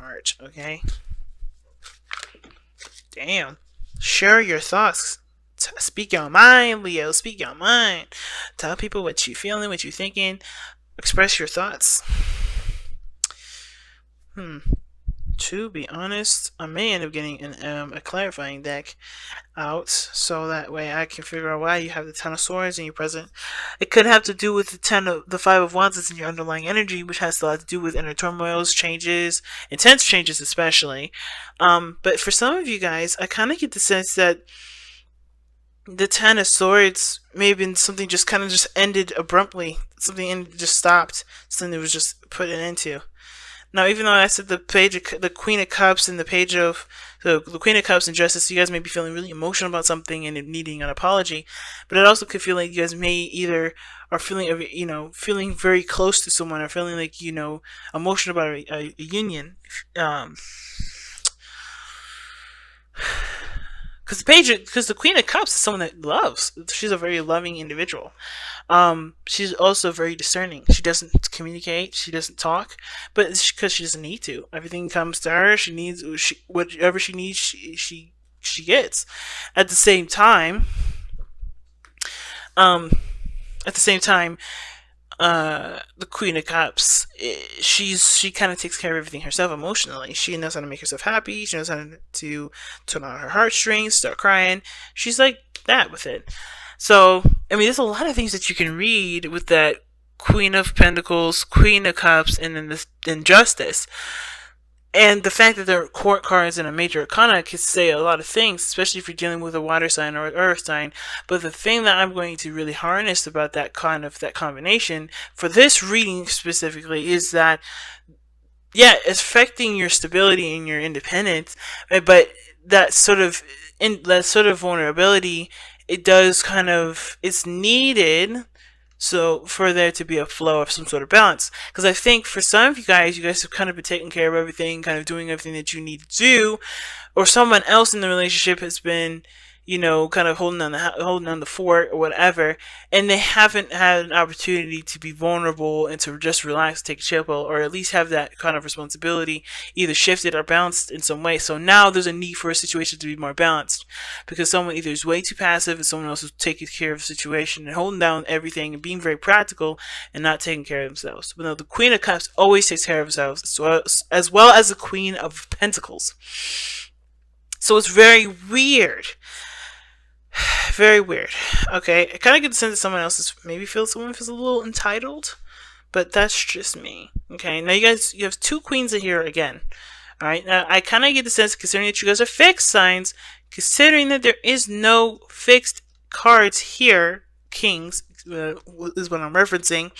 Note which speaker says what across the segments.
Speaker 1: heart, okay? Damn. Share your thoughts. Speak your mind, Leo. Speak your mind. Tell people what you feeling, what you thinking. Express your thoughts. To be honest, I may end up getting a clarifying deck out, so that way I can figure out why you have the Ten of Swords in your present. It could have to do with the Five of Wands that's in your underlying energy, which has a lot to do with inner turmoils, changes, intense changes especially. But for some of you guys, I kind of get the sense that the Ten of Swords may have been something just kind of just ended abruptly. Something just stopped. Something that was just put an end to. Now, even though I said the Queen of Cups and the page of the Queen of Cups and Justice, you guys may be feeling really emotional about something and needing an apology, but it also could feel like you guys may either are feeling, feeling very close to someone, or feeling like, emotional about a union. Because the Queen of Cups is someone that loves. She's a very loving individual. She's also very discerning. She doesn't communicate. She doesn't talk, but it's because she doesn't need to. Everything comes to her. Whatever she needs. She gets. At the same time, um, at the same time, the Queen of Cups, she kind of takes care of everything herself emotionally. She knows how to make herself happy. She knows how to turn on her heartstrings, start crying. She's like that with it. So, I mean, there's a lot of things that you can read with that Queen of Pentacles, Queen of Cups, and then this Justice. And the fact that there are court cards and a major arcana can say a lot of things, especially if you're dealing with a water sign or an earth sign. But the thing that I'm going to really harness about that combination for this reading specifically is that, yeah, it's affecting your stability and your independence, but that sort of vulnerability, it's needed. So for there to be a flow of some sort of balance, because I think for some of you guys have kind of been taking care of everything, kind of doing everything that you need to do, or someone else in the relationship has been, kind of holding on the fort or whatever, and they haven't had an opportunity to be vulnerable and to just relax, take a chill pill, or at least have that kind of responsibility either shifted or balanced in some way. So now there's a need for a situation to be more balanced, because someone either is way too passive and someone else is taking care of the situation and holding down everything and being very practical and not taking care of themselves. But no, the Queen of Cups always takes care of themselves, as well as the Queen of Pentacles. So it's very weird. Very weird. Okay, I kind of get the sense that someone feels a little entitled, but that's just me. Okay, now you have two queens in here again. All right, now I kind of get the sense, considering that you guys are fixed signs, considering that there is no fixed cards here, kings is what I'm referencing.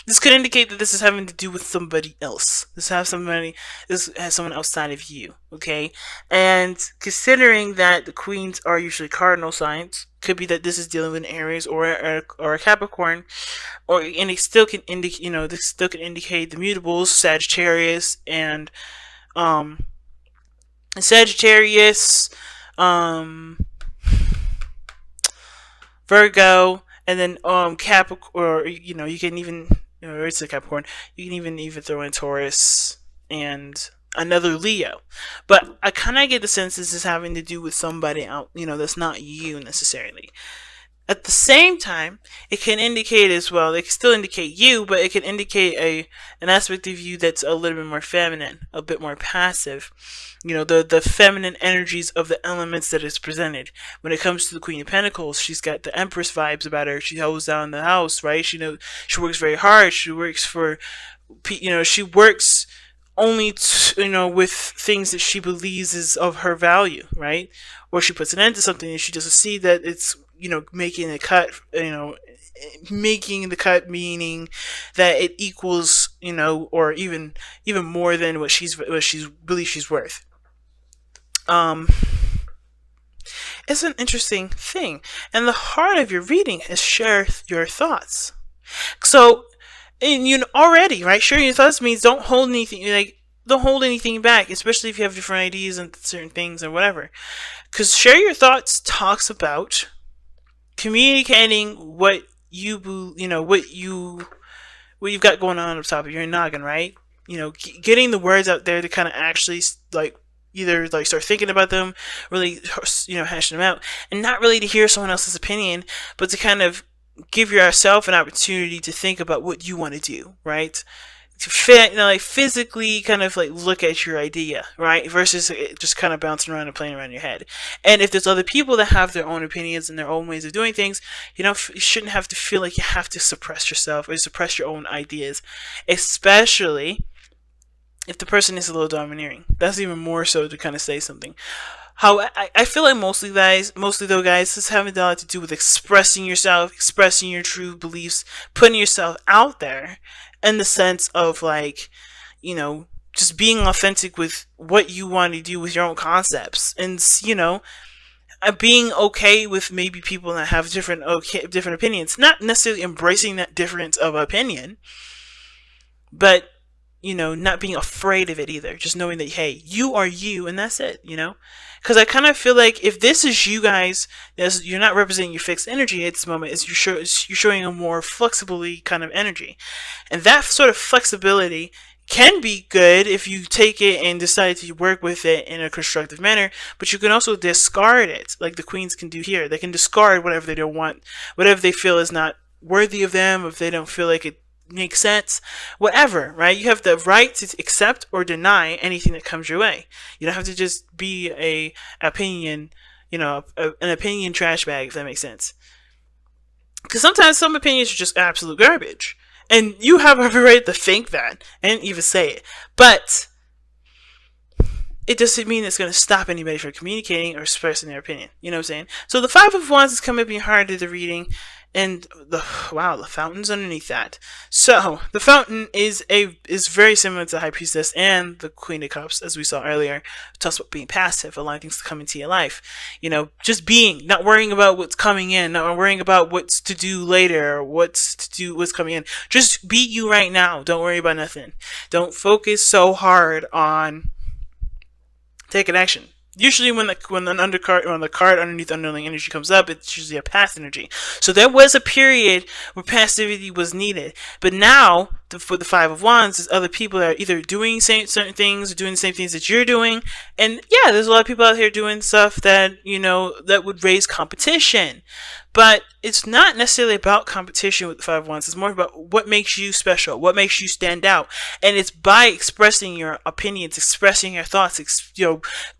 Speaker 1: This could indicate that this is having to do with somebody else. This has someone outside of you, okay? And considering that the queens are usually cardinal signs, could be that this is dealing with an Aries or a Capricorn, and it still can indicate, this still can indicate the mutables, Sagittarius and Virgo, and then Capricorn, or you can even, it's a Capricorn. You can even throw in Taurus and another Leo. But I kind of get the sense this is having to do with somebody out, that's not you necessarily. At the same time, it can indicate as well, it can still indicate you, but it can indicate an aspect of you that's a little bit more feminine, a bit more passive. The feminine energies of the elements that is presented. When it comes to the Queen of Pentacles, she's got the Empress vibes about her. She holds down the house, right? She works very hard. She works she works only with things that she believes is of her value, right? Or she puts an end to something and she doesn't see that it's making the cut, making the cut, meaning that it equals, or even more than what she believes she's worth. It's an interesting thing, and the heart of your reading is share your thoughts. So, and already, right? Sharing your thoughts means don't hold anything back, especially if you have different ideas and certain things or whatever. Because share your thoughts talks about communicating what you've got going on top of your noggin, right? getting the words out there to kind of actually like either like start thinking about them, really hashing them out, and not really to hear someone else's opinion, but to kind of give yourself an opportunity to think about what you want to do, right? To fit, like physically kind of like look at your idea, right? Versus it just kind of bouncing around and playing around in your head. And if there's other people that have their own opinions and their own ways of doing things, you shouldn't have to feel like you have to suppress yourself or suppress your own ideas, especially if the person is a little domineering. That's even more so to kind of say something. How I feel like mostly though, guys, this having a lot to do with expressing yourself, expressing your true beliefs, putting yourself out there, in the sense of like, just being authentic with what you want to do with your own concepts, and being okay with maybe people that have different opinions, not necessarily embracing that difference of opinion, but not being afraid of it either. Just knowing that, hey, you are you, and that's it, Because I kind of feel like if this is you guys, you're not representing your fixed energy at this moment. You're showing a more flexibly kind of energy, and that sort of flexibility can be good if you take it and decide to work with it in a constructive manner. But you can also discard it, like the queens can do here. They can discard whatever they don't want, whatever they feel is not worthy of them, if they don't feel like it makes sense, whatever, right? You have the right to accept or deny anything that comes your way. You don't have to just be an opinion trash bag, if that makes sense. Because sometimes some opinions are just absolute garbage, and you have every right to think that and even say it, but it doesn't mean it's going to stop anybody from communicating or expressing their opinion. You know what I'm saying? So the Five of Wands is coming up hard to the reading, and the fountain's underneath that. So the fountain is very similar to the High Priestess and the Queen of Cups, as we saw earlier. It talks about being passive, allowing things to come into your life. Just being, not worrying about what's coming in, not worrying about what's to do later, or what's coming in. Just be you right now. Don't worry about nothing. Don't focus so hard on taking action. Usually when the card underneath underlying energy comes up, it's usually a past energy. So there was a period where passivity was needed. But now, for the Five of Wands, there's other people that are either doing certain things or doing the same things that you're doing. And yeah, there's a lot of people out here doing stuff that, that would raise competition. But it's not necessarily about competition with the Five of Wands. It's more about what makes you special, what makes you stand out. And it's by expressing your opinions, expressing your thoughts,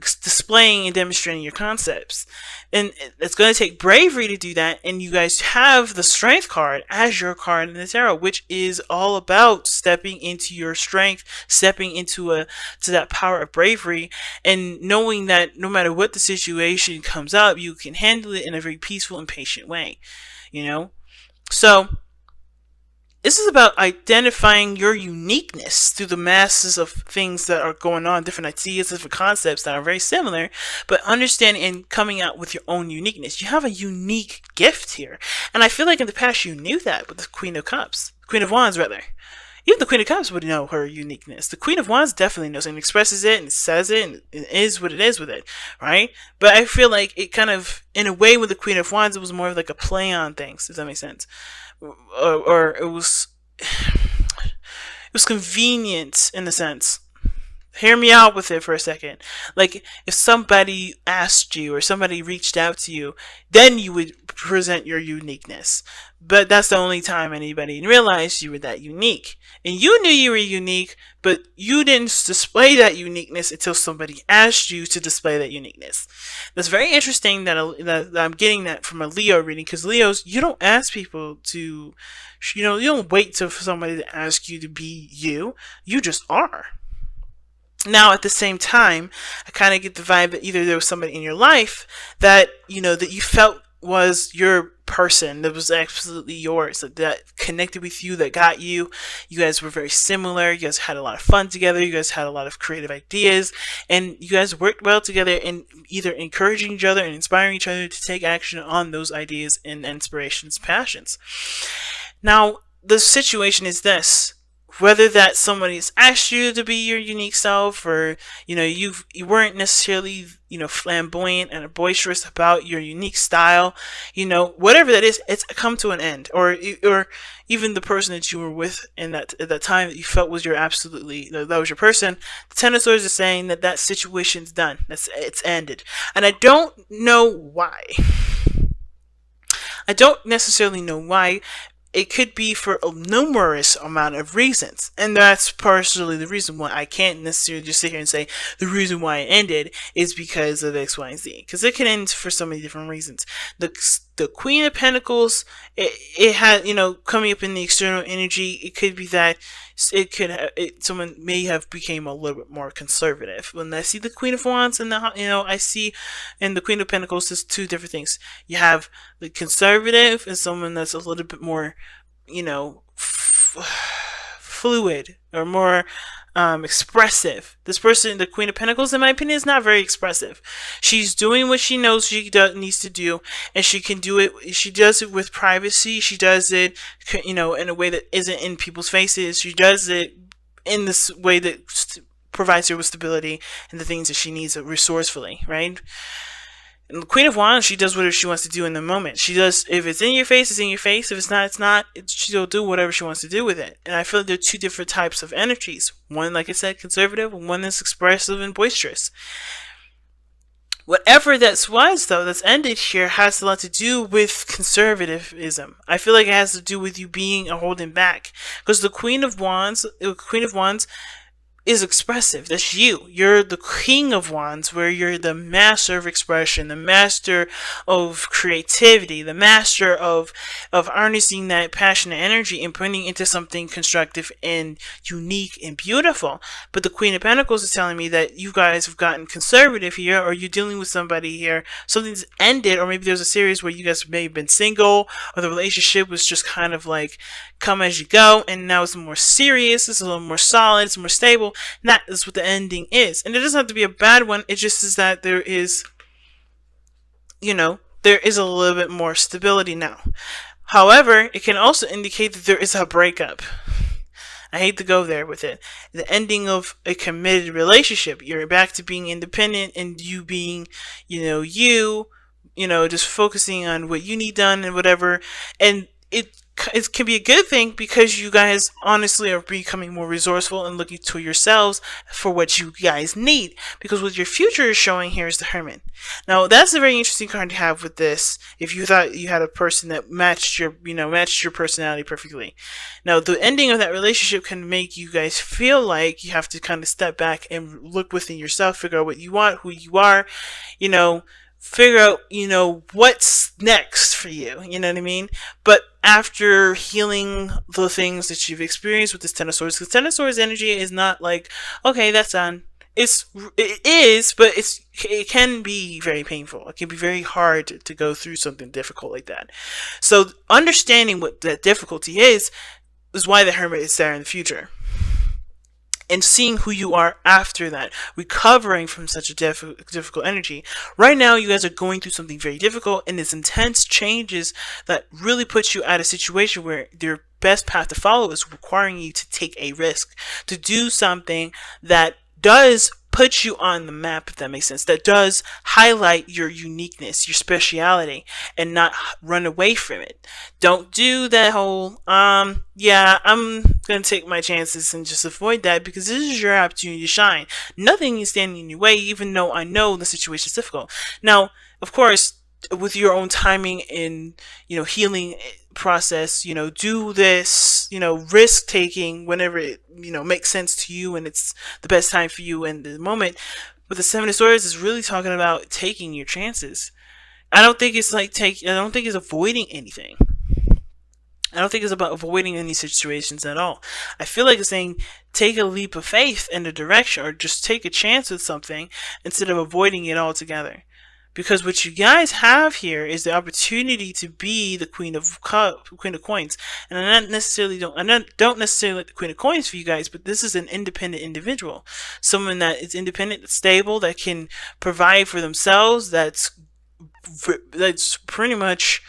Speaker 1: displaying and demonstrating your concepts. And it's going to take bravery to do that. And you guys have the Strength card as your card in the tarot, which is all about stepping into your strength, stepping into to that power of bravery, and knowing that no matter what the situation comes up, you can handle it in a very peaceful and patient way. So this is about identifying your uniqueness through the masses of things that are going on, different ideas, different concepts that are very similar, but understanding and coming out with your own uniqueness. You have a unique gift here. And I feel like in the past you knew that with the Queen of Wands rather. Even the Queen of Cups would know her uniqueness. The Queen of Wands definitely knows and expresses it and says it and it is what it is with it, right? But I feel like it kind of, in a way with the Queen of Wands, it was more of like a play on things, does that make sense? Or it was convenient in a sense. Hear me out with it for a second. Like, if somebody asked you or somebody reached out to you, then you would present your uniqueness. But that's the only time anybody realized you were that unique. And you knew you were unique, but you didn't display that uniqueness until somebody asked you to display that uniqueness. That's very interesting that I'm getting that from a Leo reading, because Leos, you don't ask people to, you don't wait for somebody to ask you to be you. You just are. Now, at the same time, I kind of get the vibe that either there was somebody in your life that, that you felt was your person, that was absolutely yours, that connected with you, that got you. You guys were very similar. You guys had a lot of fun together. You guys had a lot of creative ideas. And you guys worked well together in either encouraging each other and inspiring each other to take action on those ideas and inspirations, passions. Now, the situation is this. whether that somebody's asked you to be your unique self, or you weren't necessarily flamboyant and boisterous about your unique style, whatever that is, it's come to an end. Or even the person that you were with in that at that time that you felt was your absolutely that was your person. The Ten of Swords is saying that that situation's done. It's ended, and I don't know why. I don't necessarily know why. It could be for a numerous amount of reasons, and that's partially the reason why I can't necessarily just sit here and say the reason why it ended is because of X, Y, and Z, because it can end for so many different reasons. The Queen of Pentacles, it had, coming up in the external energy, it could be that someone may have became a little bit more conservative. When I see the Queen of Wands and I see in the Queen of Pentacles, there's two different things. You have the conservative and someone that's a little bit more, fluid or more expressive. This person, the Queen of Pentacles, in my opinion, is not very expressive. She's doing what she knows she needs to do, and she can do it. She does it with privacy. She does it, in a way that isn't in people's faces. She does it in this way that provides her with stability and the things that she needs resourcefully, right? And the Queen of Wands, she does whatever she wants to do in the moment. She does, if it's in your face, it's in your face. If it's not, it's not. She'll do whatever she wants to do with it. And I feel like there are two different types of energies. One, like I said, conservative, and one that's expressive and boisterous. Whatever that was, though, that's ended here has a lot to do with conservatism. I feel like it has to do with you being a holding back. Because the Queen of Wands is expressive. That's you. You're the King of Wands, where you're the master of expression, the master of creativity, the master of harnessing that passionate energy and putting it into something constructive and unique and beautiful. But the Queen of Pentacles is telling me that you guys have gotten conservative here, or you're dealing with somebody here, something's ended, or maybe there's a series where you guys may have been single, or the relationship was just kind of like come as you go, and now it's more serious, it's a little more solid, it's more stable. That is what the ending is. And it doesn't have to be a bad one, it just is that there is, there is a little bit more stability now. However, it can also indicate that there is a breakup. I hate to go there with it. The ending of a committed relationship. You're back to being independent and you being, just focusing on what you need done and whatever. And it can be a good thing because you guys honestly are becoming more resourceful and looking to yourselves for what you guys need. Because what your future is showing here is the Hermit. Now that's a very interesting card to have with this. If you thought you had a person that matched your personality perfectly. Now the ending of that relationship can make you guys feel like you have to kind of step back and look within yourself, figure out what you want, who you are, figure out, what's next for you, you know what I mean? But after healing the things that you've experienced with this Ten of Swords, because Ten of Swords energy is not like, okay, that's done. It is, but it can be very painful. It can be very hard to go through something difficult like that. So understanding what that difficulty is why the Hermit is there in the future. And seeing who you are after that, recovering from such a difficult energy. Right now, you guys are going through something very difficult, and it's intense changes that really puts you at a situation where your best path to follow is requiring you to take a risk, to do something that does put you on the map, if that makes sense, that does highlight your uniqueness, your speciality, and not run away from it. Don't do that whole, yeah, I'm gonna take my chances and just avoid that, because this is your opportunity to shine. Nothing is standing in your way, even though I know the situation is difficult. Now, of course, with your own timing and, healing process, do this, risk taking whenever it, makes sense to you and it's the best time for you in the moment. But the Seven of Swords is really talking about taking your chances. I don't think it's avoiding anything. I don't think it's about avoiding any situations at all. I feel like it's saying take a leap of faith in the direction, or just take a chance with something instead of avoiding it altogether. Because what you guys have here is the opportunity to be the Queen of Coins, and I don't necessarily like the Queen of Coins for you guys, but this is an independent individual, someone that is independent, stable, that can provide for themselves. That's pretty much,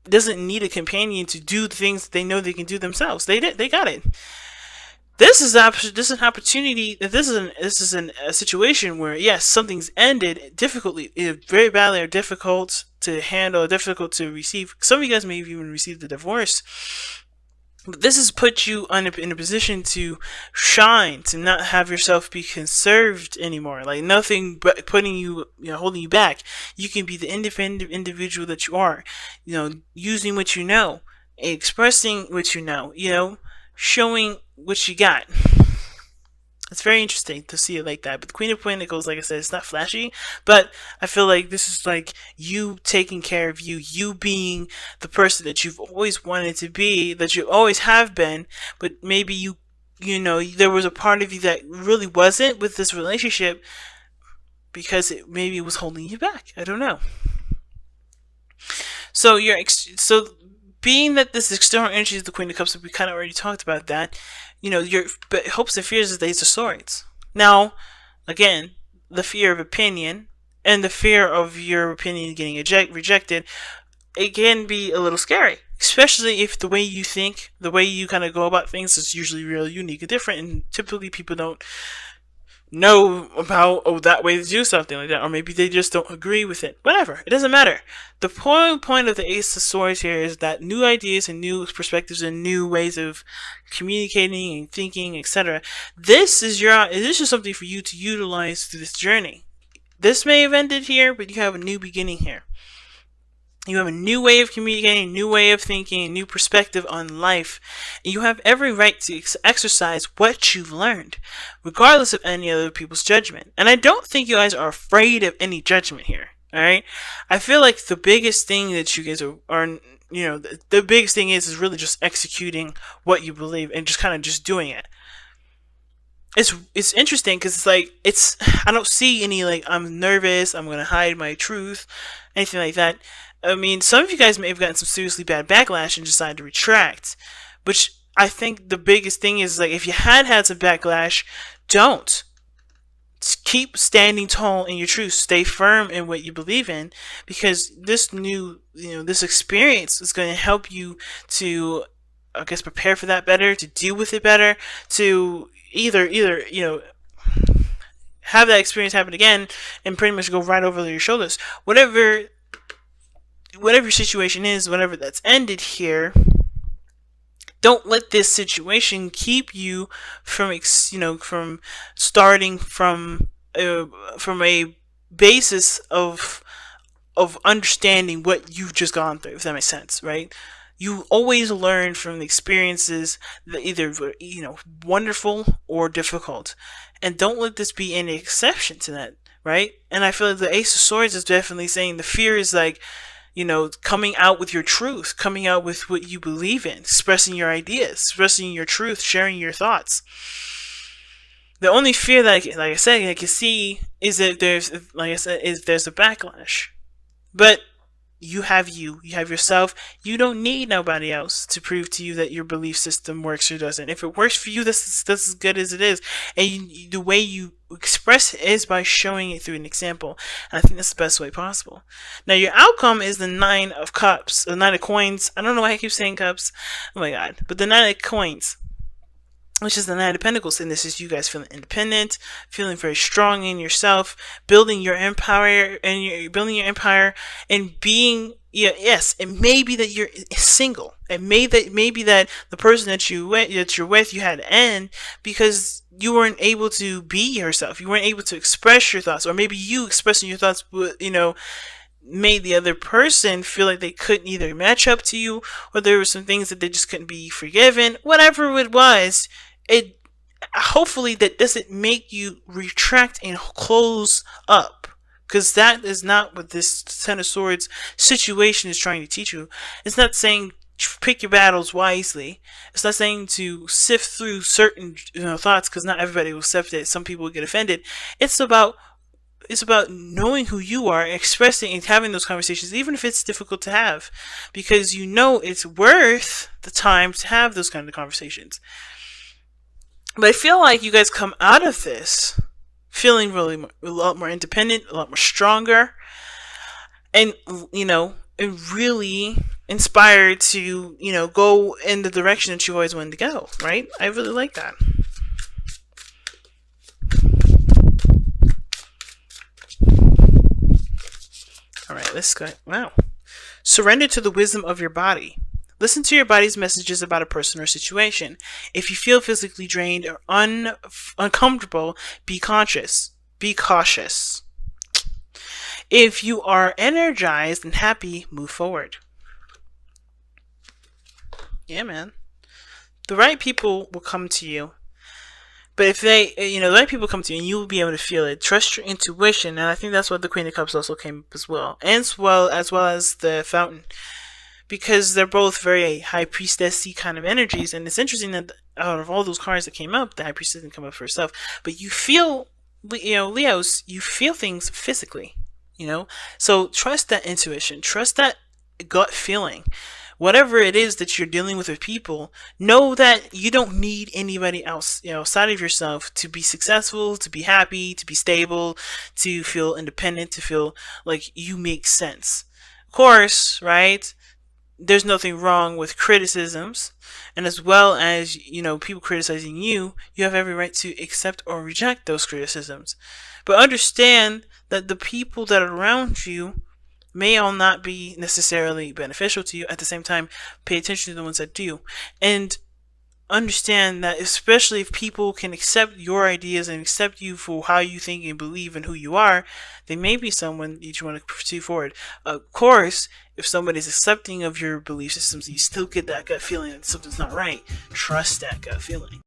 Speaker 1: doesn't need a companion to do the things that they know they can do themselves. They got it. This is an opportunity. A situation where, yes, something's ended difficultly, very badly, or difficult to handle, difficult to receive. Some of you guys may have even received a divorce. But this has put you in a position to shine, to not have yourself be conserved anymore. Like nothing but putting you, holding you back. You can be the independent individual that you are. Using what you know, expressing what you know, showing what you got. It's very interesting to see it like that. But the Queen of Pentacles, like I said, it's not flashy, but I feel like this is like you taking care of you being the person that you've always wanted to be, that you always have been, but maybe there was a part of you that really wasn't with this relationship because maybe it was holding you back. I don't know. So being that this external energy is the Queen of Cups, we kind of already talked about that. Your hopes and fears is the Ace of Swords. Now, again, the fear of opinion and the fear of your opinion getting rejected, it can be a little scary, especially if the way you think, the way you kind of go about things is usually real unique and different, and typically people don't know about that way to do something like that, or maybe they just don't agree with it. Whatever, it doesn't matter. The point of the Ace of Swords here is that new ideas and new perspectives and new ways of communicating and thinking, etc. This is just something for you to utilize through this journey. This may have ended here, but you have a new beginning here. You have a new way of communicating, a new way of thinking, a new perspective on life. And you have every right to exercise what you've learned, regardless of any other people's judgment. And I don't think you guys are afraid of any judgment here. Alright? I feel like the biggest thing that you guys are the biggest thing is really just executing what you believe and just kind of just doing it. It's interesting because it's like, I don't see any like, I'm nervous, I'm going to hide my truth, anything like that. I mean, some of you guys may have gotten some seriously bad backlash and decided to retract, which I think the biggest thing is, like, if you had some backlash, don't. Keep standing tall in your truth. Stay firm in what you believe in, because this this experience is going to help you to, I guess, prepare for that better, to deal with it better, to either have that experience happen again and pretty much go right over your shoulders. Whatever your situation is, whatever that's ended here, don't let this situation keep you from from starting from a basis of understanding what you've just gone through, if that makes sense, right? You always learn from the experiences that either wonderful or difficult, and don't let this be any exception to that, right? And I feel like the Ace of Swords is definitely saying the fear is like, coming out with your truth, coming out with what you believe in, expressing your ideas, expressing your truth, sharing your thoughts. The only fear that I can see is that there's a backlash. But you have yourself. You don't need nobody else to prove to you that your belief system works or doesn't. If it works for you, that's as good as it is. And the way you express it is by showing it through an example. And I think that's the best way possible. Now, your outcome is the 9 of Cups, the 9 of Coins. I don't know why I keep saying cups. Oh my god. But the 9 of Coins, which is the 9 of Pentacles, and this is you guys feeling independent, feeling very strong in yourself, building your empire, and being, yes, it may be that you're single. It may be that the person that you're with, you had to end because you weren't able to be yourself. You weren't able to express your thoughts, or maybe you expressing your thoughts, made the other person feel like they couldn't either match up to you, or there were some things that they just couldn't be forgiven. Whatever it was, it hopefully that doesn't make you retract and close up, because that is not what this Ten of Swords situation is trying to teach you. It's not saying pick your battles wisely. It's not saying to sift through certain thoughts, because not everybody will sift it. Some people will get offended. It's about knowing who you are, expressing and having those conversations, even if it's difficult to have, because it's worth the time to have those kind of conversations. But I feel like you guys come out of this feeling really a lot more independent, a lot more stronger, and really inspired to, go in the direction that you always wanted to go, right? I really like that. All right, let's go. Wow. Surrender to the wisdom of your body. Listen to your body's messages about a person or situation. If you feel physically drained or uncomfortable, be conscious. Be cautious. If you are energized and happy, move forward. Yeah, man. The right people will come to you. But if the right people come to you, and you will be able to feel it. Trust your intuition, and I think that's what the Queen of Cups also came up as well, and as well as the Fountain, because they're both very high priestessy kind of energies. And it's interesting that out of all those cards that came up, the high priestess didn't come up for herself. But you feel, Leos, you feel things physically. So trust that intuition, trust that gut feeling. Whatever it is that you're dealing with people, know that you don't need anybody else, outside of yourself to be successful, to be happy, to be stable, to feel independent, to feel like you make sense. Of course, right? There's nothing wrong with criticisms, and as well as people criticizing you, you have every right to accept or reject those criticisms. But understand that the people that are around you may all not be necessarily beneficial to you. At the same time, pay attention to the ones that do, and understand that, especially if people can accept your ideas and accept you for how you think and believe and who you are, they may be someone that you want to pursue forward. Of course, if somebody's accepting of your belief systems, you still get that gut feeling that something's not right. Trust that gut feeling.